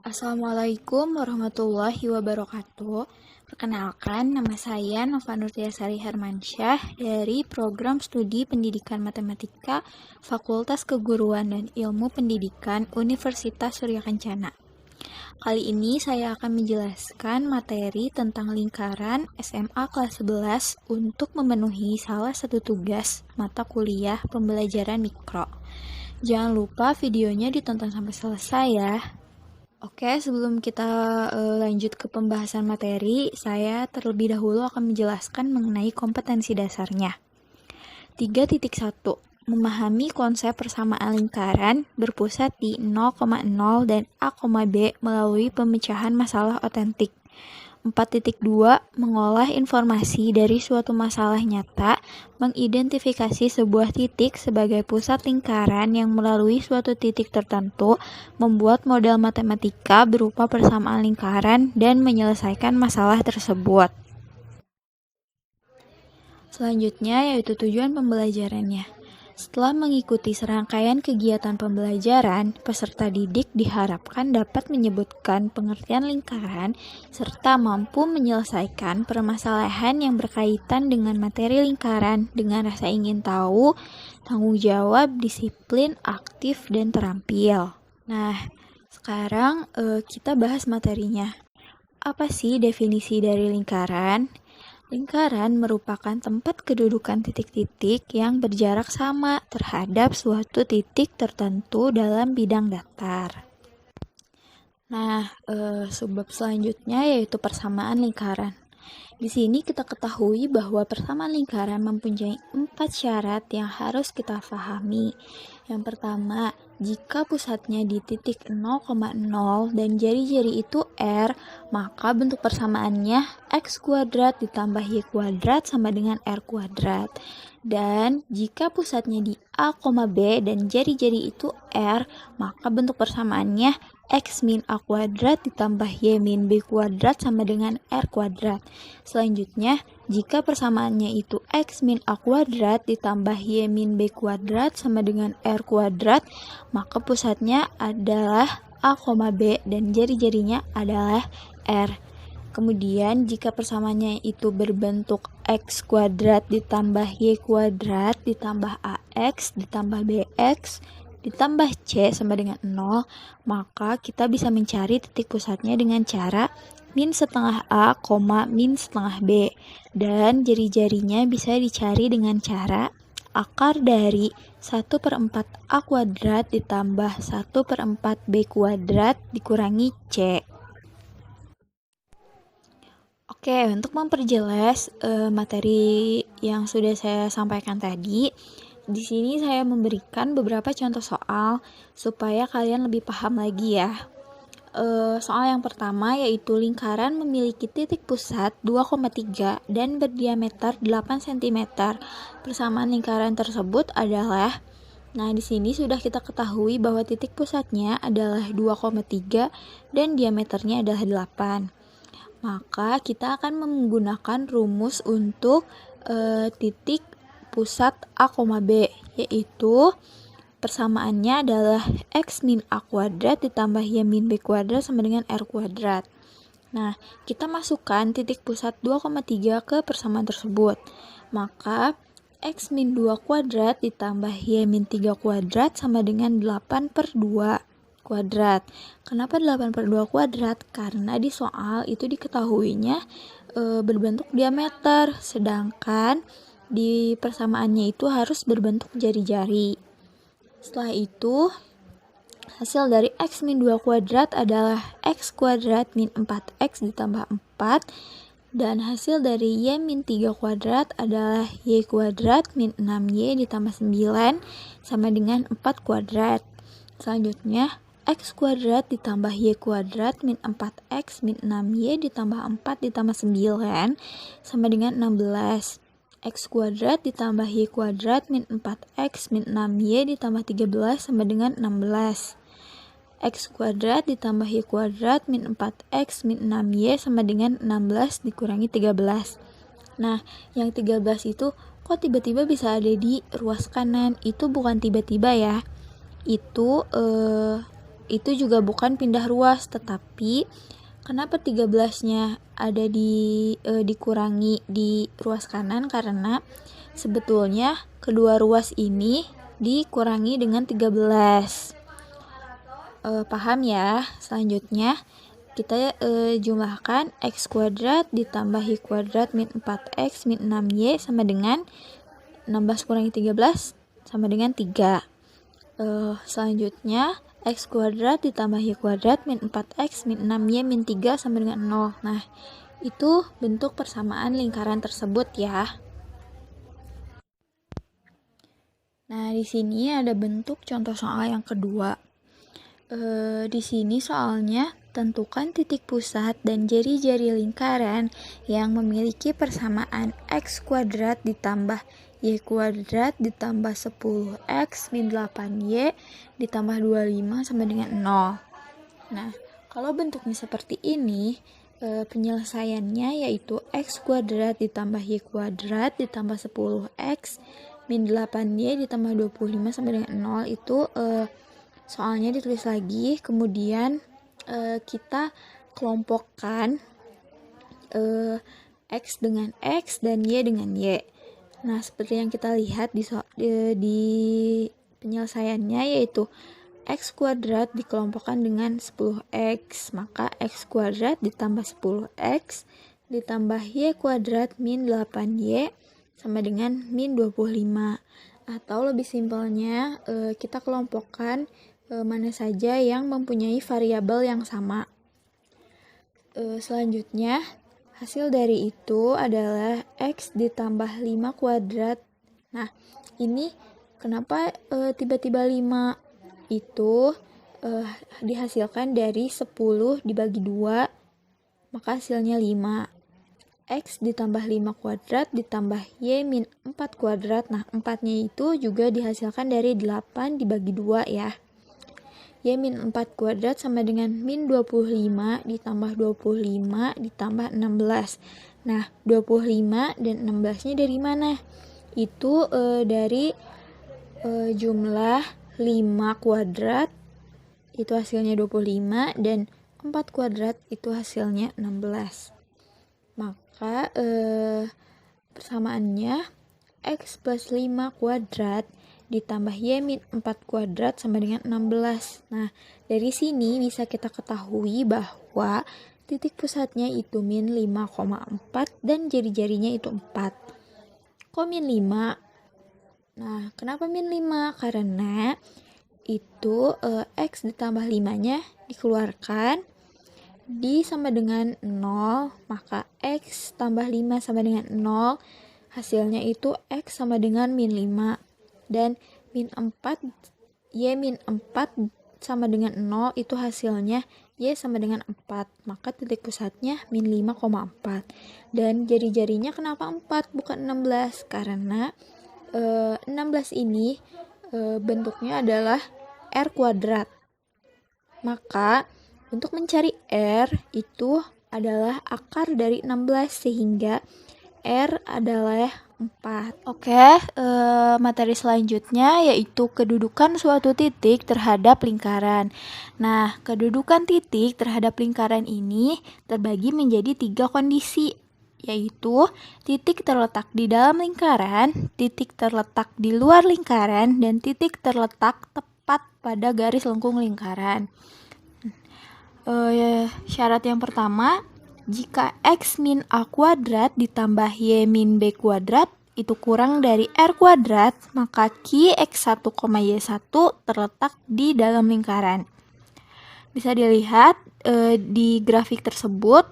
Assalamualaikum warahmatullahi wabarakatuh. Perkenalkan, nama saya Nova Nurtiasari Hermansyah dari Program Studi Pendidikan Matematika Fakultas Keguruan dan Ilmu Pendidikan Universitas Surya Kencana. Kali ini saya akan menjelaskan materi tentang lingkaran SMA kelas 11 untuk memenuhi salah satu tugas mata kuliah pembelajaran mikro. Jangan lupa videonya ditonton sampai selesai ya. Oke, sebelum kita lanjut ke pembahasan materi, saya terlebih dahulu akan menjelaskan mengenai kompetensi dasarnya. 3.1. Memahami konsep persamaan lingkaran berpusat di 0,0 dan A, B melalui pemecahan masalah otentik. 4.2. Mengolah informasi dari suatu masalah nyata, mengidentifikasi sebuah titik sebagai pusat lingkaran yang melalui suatu titik tertentu, membuat model matematika berupa persamaan lingkaran, dan menyelesaikan masalah tersebut. Selanjutnya yaitu tujuan pembelajarannya. Setelah mengikuti serangkaian kegiatan pembelajaran, peserta didik diharapkan dapat menyebutkan pengertian lingkaran serta mampu menyelesaikan permasalahan yang berkaitan dengan materi lingkaran dengan rasa ingin tahu, tanggung jawab, disiplin, aktif, dan terampil. Nah, sekarang kita bahas materinya. Apa sih definisi dari lingkaran? Lingkaran merupakan tempat kedudukan titik-titik yang berjarak sama terhadap suatu titik tertentu dalam bidang datar. Nah, subbab selanjutnya yaitu persamaan lingkaran. Di sini kita ketahui bahwa persamaan lingkaran mempunyai 4 syarat yang harus kita pahami. Yang pertama, jika pusatnya di titik 0,0 dan jari-jari itu R, maka bentuk persamaannya X kuadrat ditambah Y kuadrat sama dengan R kuadrat. Dan jika pusatnya di A, B dan jari-jari itu R, maka bentuk persamaannya X min A kuadrat ditambah Y min B kuadrat sama dengan R kuadrat. Selanjutnya, jika persamaannya itu X min A kuadrat ditambah Y min B kuadrat sama dengan R kuadrat, maka pusatnya adalah A, B dan jari-jarinya adalah R. Kemudian jika persamaannya itu berbentuk X kuadrat ditambah Y kuadrat ditambah AX ditambah BX ditambah C sama dengan 0, maka kita bisa mencari titik pusatnya dengan cara min setengah A, min setengah B. Dan jari-jarinya bisa dicari dengan cara akar dari 1/4 A kuadrat ditambah 1/4 B kuadrat dikurangi C. Oke, untuk memperjelas materi yang sudah saya sampaikan tadi, di sini saya memberikan beberapa contoh soal supaya kalian lebih paham lagi ya. Soal yang pertama yaitu lingkaran memiliki titik pusat 2,3 dan berdiameter 8 cm. Persamaan lingkaran tersebut adalah, nah di sini sudah kita ketahui bahwa titik pusatnya adalah 2,3 dan diameternya adalah 8. Maka kita akan menggunakan rumus untuk titik pusat A, B, yaitu persamaannya adalah X min A kuadrat ditambah Y min B kuadrat sama dengan R kuadrat. Nah, kita masukkan titik pusat 2,3 ke persamaan tersebut. Maka X min 2 kuadrat ditambah Y min 3 kuadrat sama dengan 8/2 kuadrat. Kenapa 8/2 kuadrat? Karena di soal itu diketahuinya berbentuk diameter, sedangkan di persamaannya itu harus berbentuk jari-jari. Setelah itu, hasil dari X min 2 kuadrat adalah X kuadrat min 4X ditambah 4, dan hasil dari Y min 3 kuadrat adalah Y kuadrat min 6Y ditambah 9 sama dengan 4 kuadrat. Selanjutnya, X kuadrat ditambah Y kuadrat min 4X min 6Y ditambah 4 ditambah 9 sama dengan 16. X kuadrat ditambah Y kuadrat min 4X min 6Y ditambah 13 sama dengan 16. X kuadrat ditambah Y kuadrat min 4X min 6Y sama dengan 16 dikurangi 13. Nah, yang 13 itu kok tiba-tiba bisa ada di ruas kanan? Itu bukan tiba-tiba ya. Itu itu juga bukan pindah ruas, tetapi kenapa 13-nya ada dikurangi di ruas kanan? Karena sebetulnya kedua ruas ini dikurangi dengan 13. Paham ya? Selanjutnya kita jumlahkan x kuadrat ditambah y kuadrat min 4x min 6y sama dengan 16 kurangi 13 sama dengan 3. Selanjutnya x kuadrat ditambah y kuadrat min 4x min 6y min 3 sama dengan 0. Nah, itu bentuk persamaan lingkaran tersebut ya. Nah, di sini ada bentuk contoh soal yang kedua. Di sini soalnya tentukan titik pusat dan jari-jari lingkaran yang memiliki persamaan x kuadrat ditambah y kuadrat ditambah 10x min 8y ditambah 25 sama dengan 0. Nah, kalau bentuknya seperti ini, penyelesaiannya yaitu x kuadrat ditambah y kuadrat ditambah 10x min 8y ditambah 25 sama dengan 0 itu soalnya ditulis lagi, kemudian kita kelompokkan x dengan x dan y dengan y. Nah, seperti yang kita lihat di penyelesaiannya yaitu x kuadrat dikelompokkan dengan 10x, maka x kuadrat ditambah 10x ditambah y kuadrat min 8y sama dengan min 25. Atau lebih simpelnya kita kelompokkan mana saja yang mempunyai variabel yang sama. Selanjutnya, hasil dari itu adalah x ditambah 5 kuadrat. Nah, ini kenapa tiba-tiba 5? Itu dihasilkan dari 10 dibagi 2, maka hasilnya 5. X ditambah 5 kuadrat ditambah y min 4 kuadrat. Nah, 4-nya itu juga dihasilkan dari 8 dibagi 2 ya. Y min 4 kuadrat sama dengan min 25 ditambah 25 ditambah 16. Nah, 25 dan 16-nya dari mana? Itu dari jumlah 5 kuadrat itu hasilnya 25 dan 4 kuadrat itu hasilnya 16. Maka persamaannya x plus 5 kuadrat ditambah y min 4 kuadrat sama dengan 16. Nah, dari sini bisa kita ketahui bahwa titik pusatnya itu min 5,4 dan jari-jarinya itu 4. Kok min 5? Nah, kenapa min 5? Karena itu x ditambah 5-nya dikeluarkan, di sama dengan 0, maka x tambah 5 sama dengan 0, hasilnya itu x sama dengan min 5. Dan min 4, y min 4 sama dengan 0, itu hasilnya y sama dengan 4. Maka titik pusatnya min 5,4. Dan jari-jarinya kenapa 4 bukan 16? Karena 16 ini bentuknya adalah r kuadrat. Maka untuk mencari r itu adalah akar dari 16 sehingga r adalah 4. Oke, materi selanjutnya yaitu kedudukan suatu titik terhadap lingkaran. Nah, kedudukan titik terhadap lingkaran ini terbagi menjadi 3 kondisi, yaitu titik terletak di dalam lingkaran, titik terletak di luar lingkaran, dan titik terletak tepat pada garis lengkung lingkaran. Syarat yang pertama, jika x min a kuadrat ditambah y min b kuadrat itu kurang dari r kuadrat, maka Q x1, y1 terletak di dalam lingkaran. Bisa dilihat di grafik tersebut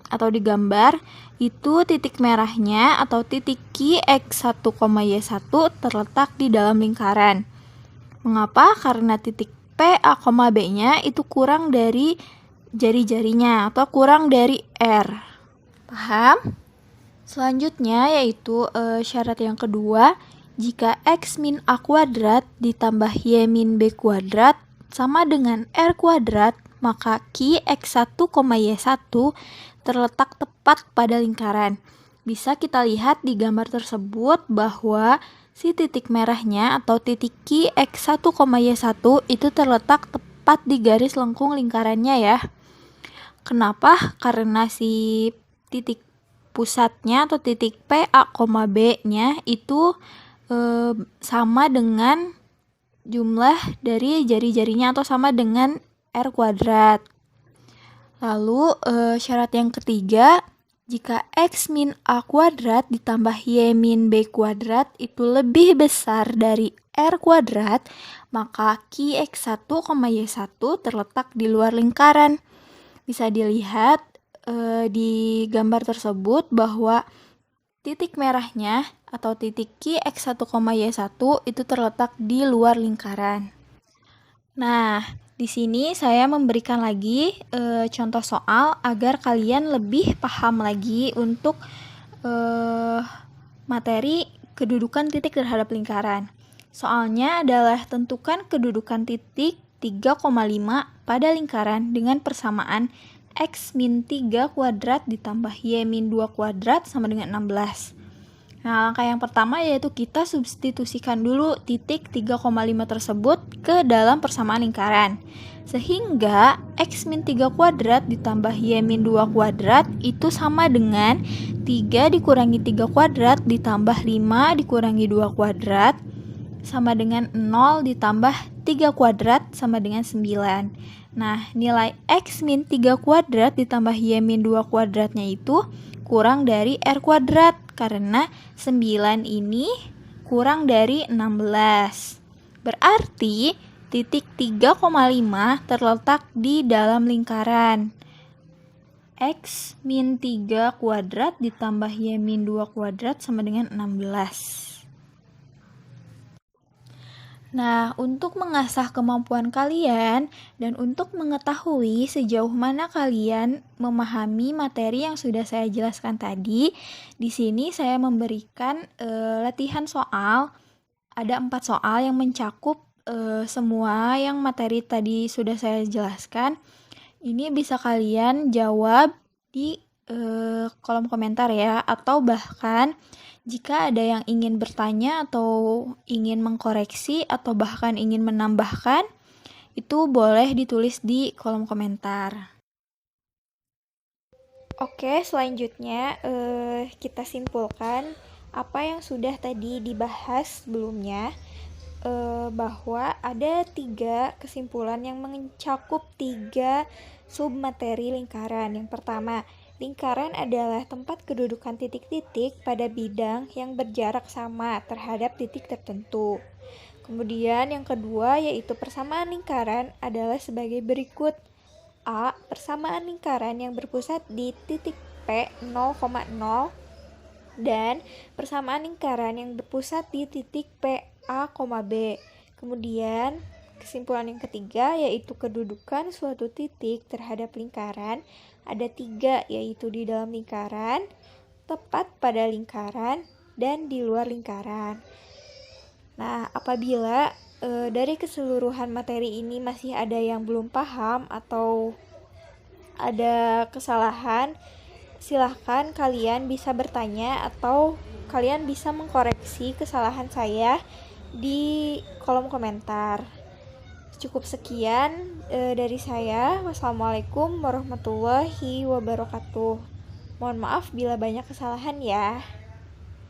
atau di gambar, itu titik merahnya atau titik Q x1, y1 terletak di dalam lingkaran. Mengapa? Karena titik P, A, B-nya itu kurang dari jari-jarinya atau kurang dari R. Paham? Selanjutnya yaitu syarat yang kedua, jika x min a kuadrat ditambah y min b kuadrat sama dengan r kuadrat, maka Q x1, y1 terletak tepat pada lingkaran. Bisa kita lihat di gambar tersebut bahwa si titik merahnya atau titik Q x1, y1 itu terletak tepat tepat di garis lengkung lingkarannya ya. Kenapa? Karena si titik pusatnya atau titik P, A, B-nya itu sama dengan jumlah dari jari-jarinya atau sama dengan R kuadrat. Lalu syarat yang ketiga, jika X min A kuadrat ditambah Y min B kuadrat itu lebih besar dari R kuadrat, maka Q X1, Y1 terletak di luar lingkaran. Bisa dilihat di gambar tersebut bahwa titik merahnya atau titik Q X1, Y1 itu terletak di luar lingkaran. Nah, di sini saya memberikan lagi contoh soal agar kalian lebih paham lagi untuk materi kedudukan titik terhadap lingkaran. Soalnya adalah tentukan kedudukan titik 3,5 pada lingkaran dengan persamaan X min 3 kuadrat ditambah Y min 2 kuadrat sama dengan 16. Nah, langkah yang pertama yaitu kita substitusikan dulu titik 3,5 tersebut ke dalam persamaan lingkaran. Sehingga X min 3 kuadrat ditambah Y min 2 kuadrat itu sama dengan 3 dikurangi 3 kuadrat ditambah 5 dikurangi 2 kuadrat sama dengan 0 ditambah 3 kuadrat sama dengan 9. Nah, nilai X min 3 kuadrat ditambah Y min 2 kuadratnya itu kurang dari R kuadrat karena 9 ini kurang dari 16. Berarti titik 3,5 terletak di dalam lingkaran. X min 3 kuadrat ditambah Y min 2 kuadrat sama dengan 16. Nah, untuk mengasah kemampuan kalian dan untuk mengetahui sejauh mana kalian memahami materi yang sudah saya jelaskan tadi, di sini saya memberikan latihan soal. Ada 4 soal yang mencakup semua yang materi tadi sudah saya jelaskan. Ini bisa kalian jawab di kolom komentar ya, atau bahkan jika ada yang ingin bertanya atau ingin mengkoreksi atau bahkan ingin menambahkan, itu boleh ditulis di kolom komentar. Oke, selanjutnya kita simpulkan apa yang sudah tadi dibahas sebelumnya, bahwa ada 3 kesimpulan yang mencakup 3 submateri lingkaran. Yang pertama, lingkaran adalah tempat kedudukan titik-titik pada bidang yang berjarak sama terhadap titik tertentu. Kemudian yang kedua yaitu persamaan lingkaran adalah sebagai berikut. A. Persamaan lingkaran yang berpusat di titik P 0,0 dan persamaan lingkaran yang berpusat di titik P A, B. Kemudian kesimpulan yang ketiga yaitu kedudukan suatu titik terhadap lingkaran ada 3, yaitu di dalam lingkaran, tepat pada lingkaran, dan di luar lingkaran. Nah, apabila dari keseluruhan materi ini masih ada yang belum paham atau ada kesalahan, silahkan kalian bisa bertanya atau kalian bisa mengkoreksi kesalahan saya di kolom komentar. Cukup sekian dari saya. Wassalamualaikum warahmatullahi wabarakatuh. Mohon maaf bila banyak kesalahan ya.